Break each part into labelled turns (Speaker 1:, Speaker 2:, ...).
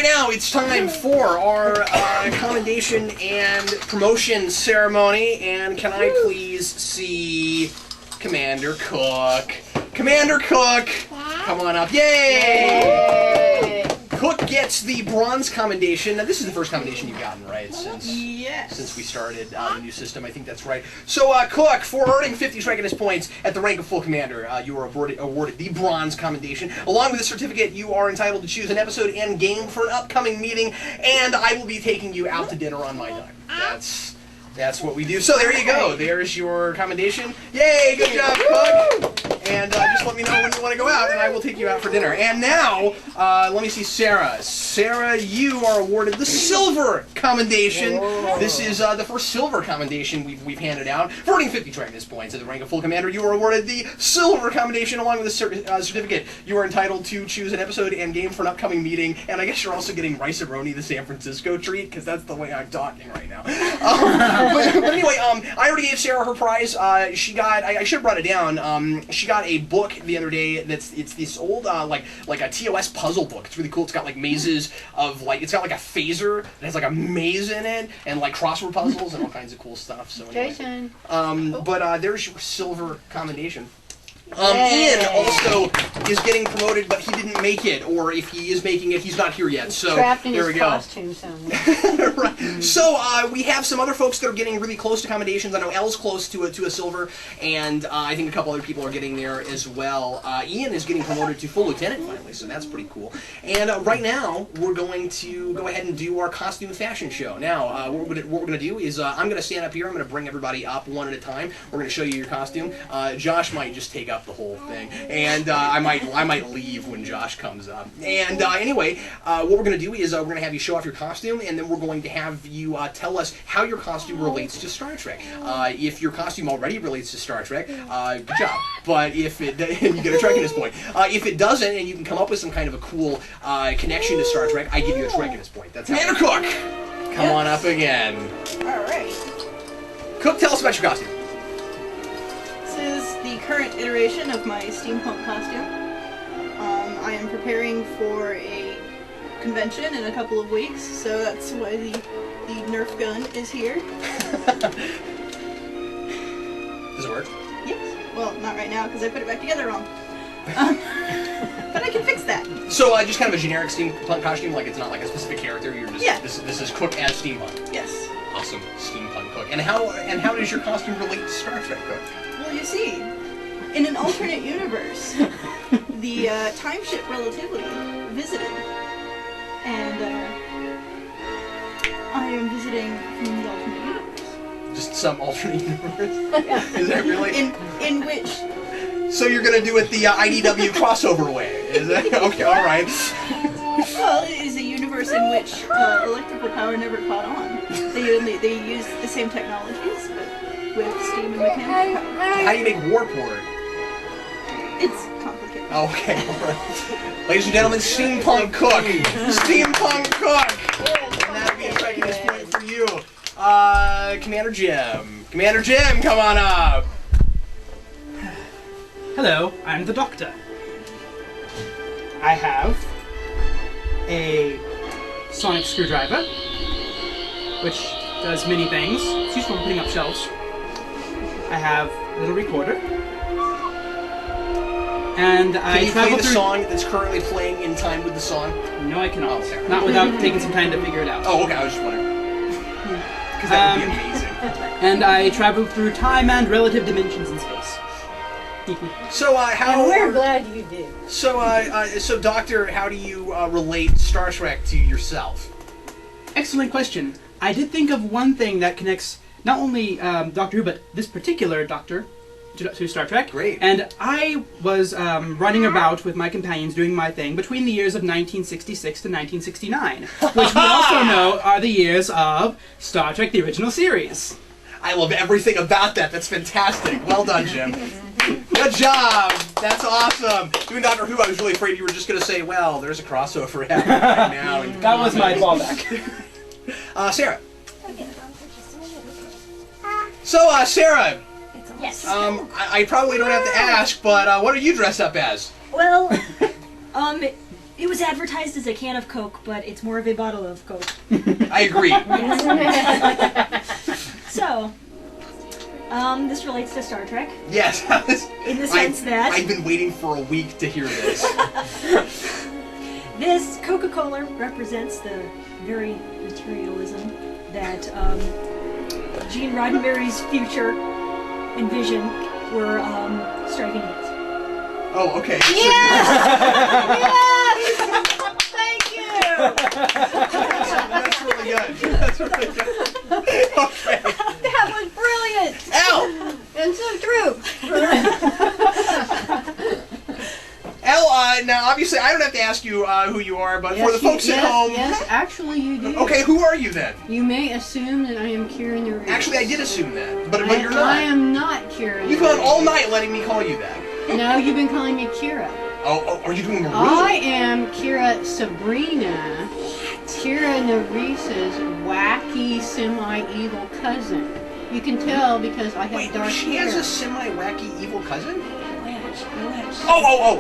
Speaker 1: now it's time for our commendation and promotion ceremony. And can I please see Commander Cook? Commander Cook, come on up. Yay! Cook gets the bronze commendation. Now, this is the first commendation you've gotten, right? Since we started the new system, I think that's right. So, Cook, for earning 50 Treksperts points at the rank of full commander, you are awarded the bronze commendation. Along with the certificate, you are entitled to choose an episode and game for an upcoming meeting, and I will be taking you out to dinner on my dime. That's what we do. So there you go. There's your commendation. Yay! Good job, Cook. And just let me know when you want to go out, and I will take you out for dinner. And now, let me see Sarah. Sarah, you are awarded the silver commendation. This is the first silver commendation we've handed out. For earning 50 Treksperts points at the rank of full commander, you are awarded the silver commendation along with a certificate. You are entitled to choose an episode and game for an upcoming meeting. And I guess you're also getting Rice-A-Roni, the San Francisco treat, because that's the way I'm talking right now. But anyway, I already gave Sarah her prize. She got, I should have brought it down. She got a book the other day it's this old, like a TOS puzzle book. It's really cool. It's got like mazes of it's got like a phaser that has like a maze in it and like crossword puzzles and all kinds of cool stuff. So anyway, but there's your silver commendation. Ian also is getting promoted, but he didn't make it, or if he is making it, he's not here yet. So
Speaker 2: trapped in
Speaker 1: there
Speaker 2: his
Speaker 1: we go.
Speaker 2: Costume somewhere.
Speaker 1: Right. So we have some other folks that are getting really close to commendations. I know Elle's close to a silver, and I think a couple other people are getting there as well. Ian is getting promoted to full lieutenant finally, so that's pretty cool. And right now we're going to go ahead and do our costume fashion show. Now what we're gonna do is I'm gonna stand up here. I'm gonna bring everybody up one at a time. We're gonna show you your costume. Josh might just take up the whole thing, and I might leave when Josh comes up. And anyway, what we're going to do is we're going to have you show off your costume, and then we're going to have you tell us how your costume relates to Star Trek. If your costume already relates to Star Trek, good job. But if it you get a Treksperts point. If it doesn't, and you can come up with some kind of a cool connection to Star Trek, I give you a Treksperts point. That's how. Commander Cook, come on up again.
Speaker 3: All right.
Speaker 1: Cook, tell us about your costume.
Speaker 3: This is the current iteration of my steampunk costume. I am preparing for a convention in a couple of weeks, so that's why the Nerf gun is here.
Speaker 1: Does it work?
Speaker 3: Yes. Well, not right now because I put it back together wrong. But I can fix that.
Speaker 1: So just kind of a generic steampunk costume, like it's not like a specific character. You're just this is Cook as steampunk.
Speaker 3: Yes.
Speaker 1: Awesome, steampunk Cook. And how does your costume relate to Star Trek, Cook?
Speaker 3: Well, you see, in an alternate universe, the time ship Relativity visited, and I am visiting from the alternate universe.
Speaker 1: Just some alternate universe? Is that really?
Speaker 3: In which...
Speaker 1: So you're going to do it the IDW crossover way, is it? Okay, alright.
Speaker 3: Well, it is a universe in which electrical power never caught on. They use the same technologies, but with steam and mechanical power.
Speaker 1: How do you make warp word?
Speaker 3: It's complicated.
Speaker 1: Okay, alright. Ladies and gentlemen, Steampunk Cook! Steampunk Cook! And that'll be a Treksperts point for you. Commander Jim. Commander Jim, come on up!
Speaker 4: Hello, I'm the Doctor. I have a sonic screwdriver, which does many things. It's useful for putting up shelves. I have a little recorder. And I travel through... Can you play the song that's currently playing in time with the song? No, I cannot. Oh, okay. Not without taking some time to figure it out.
Speaker 1: Oh, okay, I was just wondering. Because that would be amazing.
Speaker 4: And I travel through time and relative dimensions in space.
Speaker 1: So, how...
Speaker 2: And we're glad you did.
Speaker 1: So, Doctor, how do you relate Star Trek to yourself?
Speaker 4: Excellent question. I did think of one thing that connects not only Doctor Who, but this particular Doctor to Star Trek.
Speaker 1: Great.
Speaker 4: And I was running about with my companions doing my thing between the years of 1966 to 1969, which we also know are the years of Star Trek, the original series.
Speaker 1: I love everything about that. That's fantastic. Well done, Jim. Good job! That's awesome! Doing Doctor Who, I was really afraid you were just going to say, well, there's a crossover happening right now.
Speaker 4: That was my fallback.
Speaker 1: Sarah. So, Sarah.
Speaker 2: Yes.
Speaker 1: I probably don't have to ask, but what are you dressed up as?
Speaker 2: Well,
Speaker 5: It was advertised as a can of Coke, but it's more of a bottle of Coke.
Speaker 1: I agree.
Speaker 5: So, this relates to Star Trek.
Speaker 1: Yes.
Speaker 5: In the sense that
Speaker 1: I've been waiting for a week to hear this.
Speaker 5: this Coca-Cola represents the very materialism that Gene Roddenberry's future and vision were striving against.
Speaker 1: Oh, okay.
Speaker 2: Yes! Thank you!
Speaker 1: That's really good. That's really good. Okay.
Speaker 2: That was brilliant!
Speaker 1: Al!
Speaker 2: And so true!
Speaker 1: Al, now obviously I don't have to ask you who you are, but for the folks at home...
Speaker 6: Yes, actually you do.
Speaker 1: Okay, who are you then?
Speaker 6: You may assume that I am Kira Nerys.
Speaker 1: Actually, I did assume that, but you're not.
Speaker 6: I am not Kira
Speaker 1: You've gone
Speaker 6: Nerys.
Speaker 1: all night letting me call you that.
Speaker 6: No, you've been calling me Kira.
Speaker 1: Oh, are you doing Marie?
Speaker 6: I am Kira Sabrina, Kira Nerys' wacky, semi-evil cousin. You can tell because I have
Speaker 1: Wait,
Speaker 6: dark
Speaker 1: she
Speaker 6: hair.
Speaker 1: has a semi-wacky evil cousin?
Speaker 6: Witch.
Speaker 1: Oh.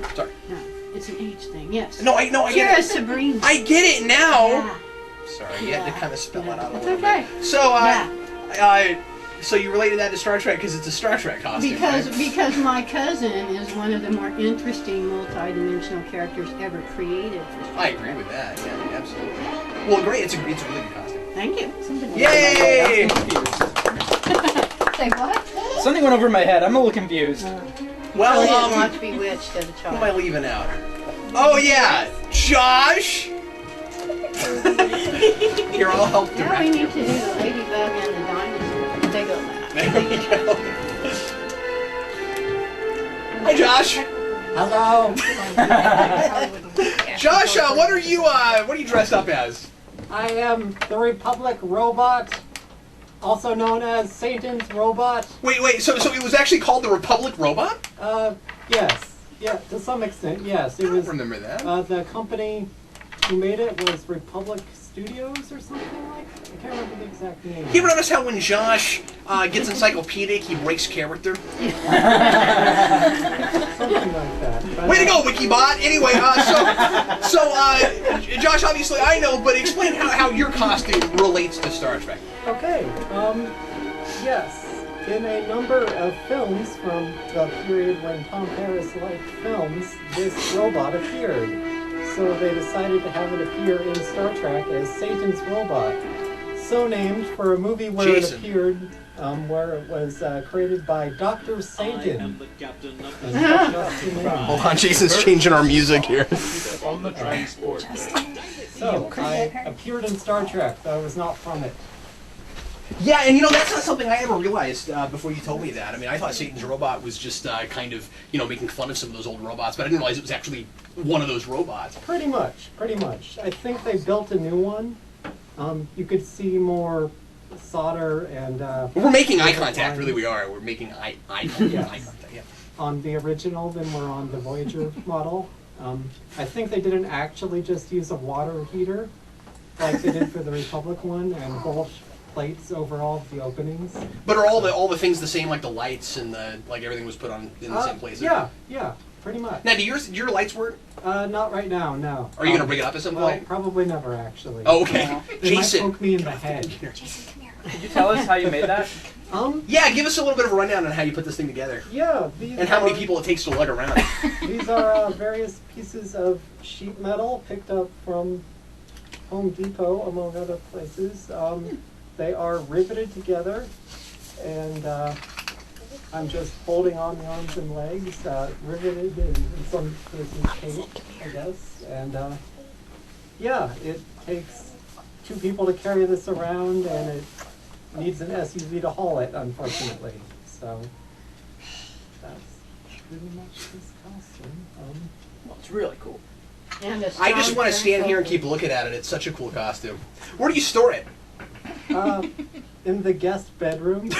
Speaker 6: No,
Speaker 1: Sorry.
Speaker 6: no, it's an age thing, yes.
Speaker 1: No, I get
Speaker 6: Kira
Speaker 1: it.
Speaker 6: Sabrina.
Speaker 1: I get it now.
Speaker 6: Yeah.
Speaker 1: Sorry, you had to kind of spell it out a
Speaker 6: It's
Speaker 1: little
Speaker 6: okay.
Speaker 1: bit. So, so you related that to Star Trek because it's a Star Trek costume, right?
Speaker 6: Because my cousin is one of the more interesting multi-dimensional characters ever created for Star
Speaker 1: I agree with that. Yeah, absolutely. Well, great. It's a really good costume.
Speaker 6: Thank you.
Speaker 1: Yay!
Speaker 2: Say what?
Speaker 7: Something went over my head. I'm a little confused.
Speaker 1: Well,
Speaker 6: I didn't watch Bewitched as a
Speaker 1: who am I
Speaker 6: child.
Speaker 1: leaving out? Oh yeah, Josh. Here, I'll help
Speaker 6: Now
Speaker 1: direct
Speaker 6: we
Speaker 1: you.
Speaker 6: need to do the ladybug and the dinosaur. They go that.
Speaker 1: There we go. Hi, Josh.
Speaker 7: Hello.
Speaker 1: Josh, what are you dressed up as?
Speaker 7: I am the Republic robot, also known as Satan's robot.
Speaker 1: Wait. So it was actually called the Republic Robot?
Speaker 7: Yes. Yeah, to some extent, yes.
Speaker 1: I
Speaker 7: It
Speaker 1: don't
Speaker 7: was
Speaker 1: remember that.
Speaker 7: the company who made it was Republic Studios or something like that. I can't remember the exact name.
Speaker 1: You ever notice how when Josh gets encyclopedic, he breaks character?
Speaker 7: Something like that. But,
Speaker 1: Way to go, Wikibot! Anyway, Josh, obviously I know, but explain how your costume relates to Star Trek.
Speaker 7: Okay, yes. In a number of films from the period when Tom Paris liked films, this robot appeared. So they decided to have it appear in Star Trek as Satan's robot. So named for a movie where
Speaker 1: Jason.
Speaker 7: it appeared, where it was created by Dr. Satan.
Speaker 8: I am the captain of
Speaker 7: And
Speaker 8: the
Speaker 7: just two names.
Speaker 1: Hold on, Jason's changing our music here.
Speaker 8: on the transport.
Speaker 7: So I appeared in Star Trek, though I was not from it.
Speaker 1: Yeah, and that's not something I ever realized before you told me that. I mean, I thought Satan's robot was just kind of, making fun of some of those old robots, but I didn't realize it was actually one of those robots.
Speaker 7: Pretty much. I think they built a new one. You could see more solder and
Speaker 1: We're making eye contact, really we are. We're making eye contact,
Speaker 7: Yes.
Speaker 1: yeah.
Speaker 7: on the original than were on the Voyager model. I think they didn't actually just use a water heater like they did for the Republic one and whole plates over all of the openings.
Speaker 1: But are all the things the same, like the lights and everything was put on in the same places?
Speaker 7: Yeah, pretty much.
Speaker 1: Now, do your lights work?
Speaker 7: Not right now, no.
Speaker 1: Are you going to rig it up at some
Speaker 7: Well,
Speaker 1: point?
Speaker 7: probably never actually.
Speaker 1: Oh, okay.
Speaker 7: They
Speaker 1: Jason.
Speaker 7: might poke me in the head.
Speaker 5: Jason, come here.
Speaker 9: Could you tell us how you made that?
Speaker 1: Yeah, give us a little bit of a rundown on how you put this thing together.
Speaker 7: Yeah, these
Speaker 1: And how many
Speaker 7: are-
Speaker 1: people it takes to lug around.
Speaker 7: These are various pieces of sheet metal picked up from Home Depot, among other places. They are riveted together, and I'm just holding on the arms and legs, riveted in some cases taped, I guess. And yeah, it takes two people to carry this around, and it needs an SUV to haul it, unfortunately. So that's pretty much this costume.
Speaker 9: Well, it's really cool.
Speaker 6: And a
Speaker 1: I just
Speaker 6: strong
Speaker 1: want to stand here and
Speaker 6: pencil.
Speaker 1: keep looking at it. It's such a cool costume. Where do you store it?
Speaker 7: In the guest bedroom.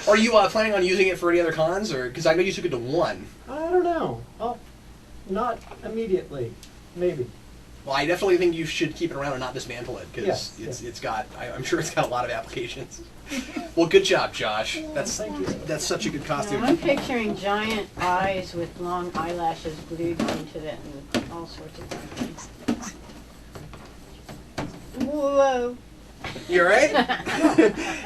Speaker 1: Are you planning on using it for any other cons, or because I know you took it to one?
Speaker 7: I don't know. Oh, not immediately. Maybe.
Speaker 1: Well, I definitely think you should keep it around and not dismantle it because
Speaker 7: Yes,
Speaker 1: it's got. I'm sure it's got a lot of applications. Well, good job, Josh.
Speaker 7: Thank you.
Speaker 1: That's such a good costume.
Speaker 6: I'm picturing giant eyes with long eyelashes glued into it and all sorts of things. Whoa.
Speaker 1: You're right.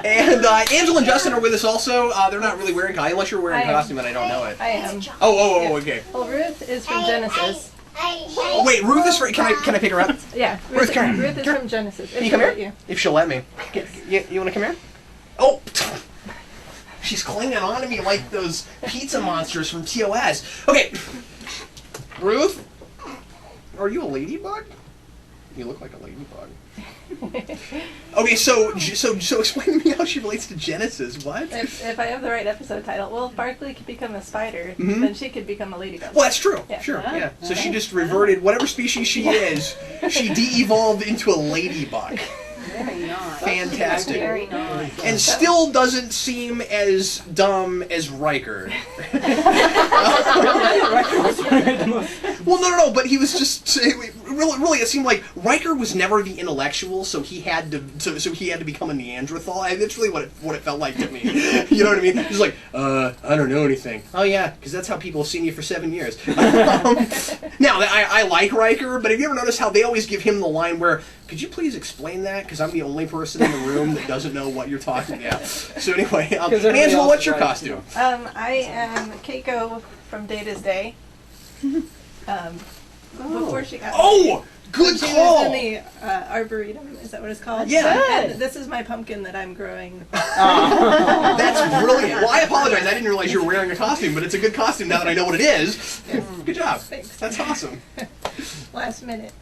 Speaker 1: And Angela and Justin are with us also. They're not really wearing costume unless you're wearing a costume and I don't know it.
Speaker 10: I am.
Speaker 1: Oh, okay.
Speaker 10: Well, Ruth is from Genesis.
Speaker 1: Oh, wait, Ruth is from. Can I pick her up?
Speaker 10: Yeah,
Speaker 1: Ruth, come here.
Speaker 10: Ruth is from Genesis.
Speaker 1: Can you come here?
Speaker 10: You.
Speaker 1: If she'll let me. You want to come here? Oh. She's clinging on to me like those pizza monsters from TOS. Okay. Ruth, are you a ladybug? You look like a ladybug. Okay, so explain to me how she relates to Genesis. What?
Speaker 10: If I have the right episode title, well, if Barkley could become a spider, then she could become a ladybug.
Speaker 1: Well, that's true.
Speaker 10: Yeah.
Speaker 1: Sure, yeah. So she just reverted, whatever species she is, she de-evolved into a ladybug.
Speaker 6: Very nice.
Speaker 1: Fantastic.
Speaker 6: Very nice.
Speaker 1: And still doesn't seem as dumb as Riker. Well, no, but he was just really. It seemed like Riker was never the intellectual, so he had to become a Neanderthal. That's really what it felt like to me. You know what I mean? He's like, I don't know anything. Oh yeah, because that's how people have seen you for 7 years. Now, I like Riker, but have you ever noticed how they always give him the line where, could you please explain that? Because I'm the only person in the room that doesn't know what you're talking about. So anyway, Angela, what's your costume?
Speaker 10: I am Keiko from Data's Day. Before she got
Speaker 1: Good
Speaker 10: she
Speaker 1: call!
Speaker 10: was in the Arboretum, is that what it's called?
Speaker 1: Yeah.
Speaker 10: And this is my pumpkin that I'm growing.
Speaker 1: That's brilliant. Well, I apologize. I didn't realize you were wearing a costume, but it's a good costume now that I know what it is. Good job.
Speaker 10: Thanks.
Speaker 1: That's awesome.
Speaker 10: Last minute.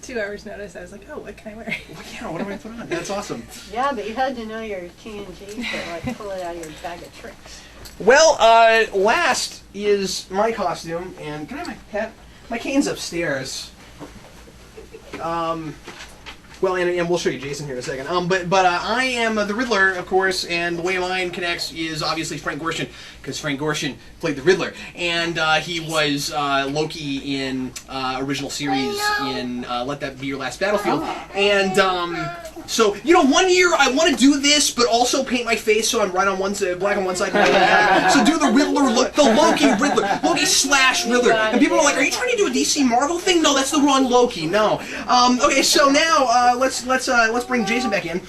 Speaker 10: 2 hours notice, I was like, oh, what can I wear?
Speaker 1: Well, yeah, what do I put on? That's awesome.
Speaker 6: Yeah, but you had to know your TNG to pull it out of your bag of tricks.
Speaker 1: Well, last is my costume, and can I have my hat? My cane's upstairs. Well, and we'll show you Jason here in a second. But I am the Riddler, of course, and the way mine connects is obviously Frank Gorshin, because Frank Gorshin played the Riddler, and he was Loki in original series in Let That Be Your Last Battlefield, and so 1 year I want to do this, but also paint my face so I'm right on one side, black on one side, so do the Riddler, the Loki Riddler, Loki / Riddler, and people are like, are you trying to do a DC Marvel thing? No, that's the wrong Loki. No. Okay, so now. Let's bring Jason back in.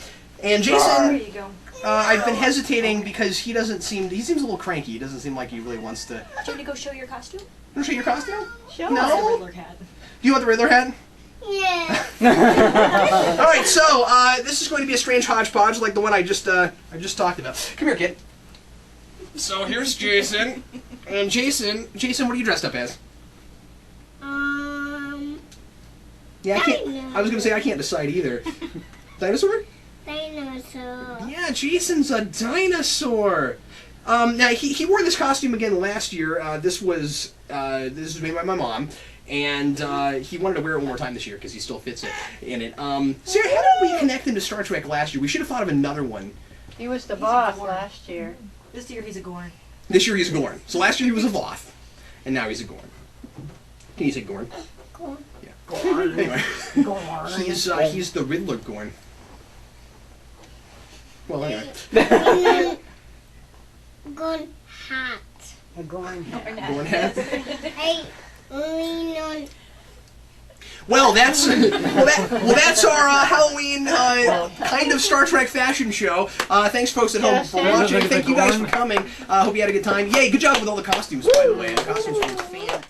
Speaker 1: And Jason,
Speaker 5: There you go.
Speaker 1: I've been hesitating because he seems a little cranky. He doesn't seem like he really wants to.
Speaker 5: Do you want to go show your costume?
Speaker 1: Want to show your costume?
Speaker 6: Show
Speaker 1: No.
Speaker 6: us.
Speaker 5: The Riddler hat.
Speaker 1: Do you want the Riddler hat?
Speaker 2: Yeah.
Speaker 1: All right, so this is going to be a strange hodgepodge like the one I just talked about. Come here, kid. So here's Jason, and Jason, what are you dressed up as? Yeah, I was gonna say I can't decide either. Dinosaur?
Speaker 2: Dinosaur.
Speaker 1: Yeah, Jason's a dinosaur. Now he wore this costume again last year. This was made by my mom, and he wanted to wear it one more time this year because he still fits it in it. Sarah, how did we connect him to Star Trek last year? We should have thought of another one.
Speaker 6: He was the boss last year.
Speaker 5: This year he's a Gorn.
Speaker 1: This year he's a Gorn. So last year he was a Voth, and now he's a Gorn. Can you say Gorn?
Speaker 2: Gorn.
Speaker 1: Yeah. Gorn. Anyway, he's the Riddler Gorn. Well, anyway.
Speaker 2: Gorn hat.
Speaker 6: A Gorn hat.
Speaker 1: Gorn hat.
Speaker 2: Hey, lean on.
Speaker 1: Well, that's our Halloween kind of Star Trek fashion show. Thanks, folks at home, for watching. Thank you guys for coming. Hope you had a good time. Yay, good job with all the costumes, by the way. The costumes were fantastic.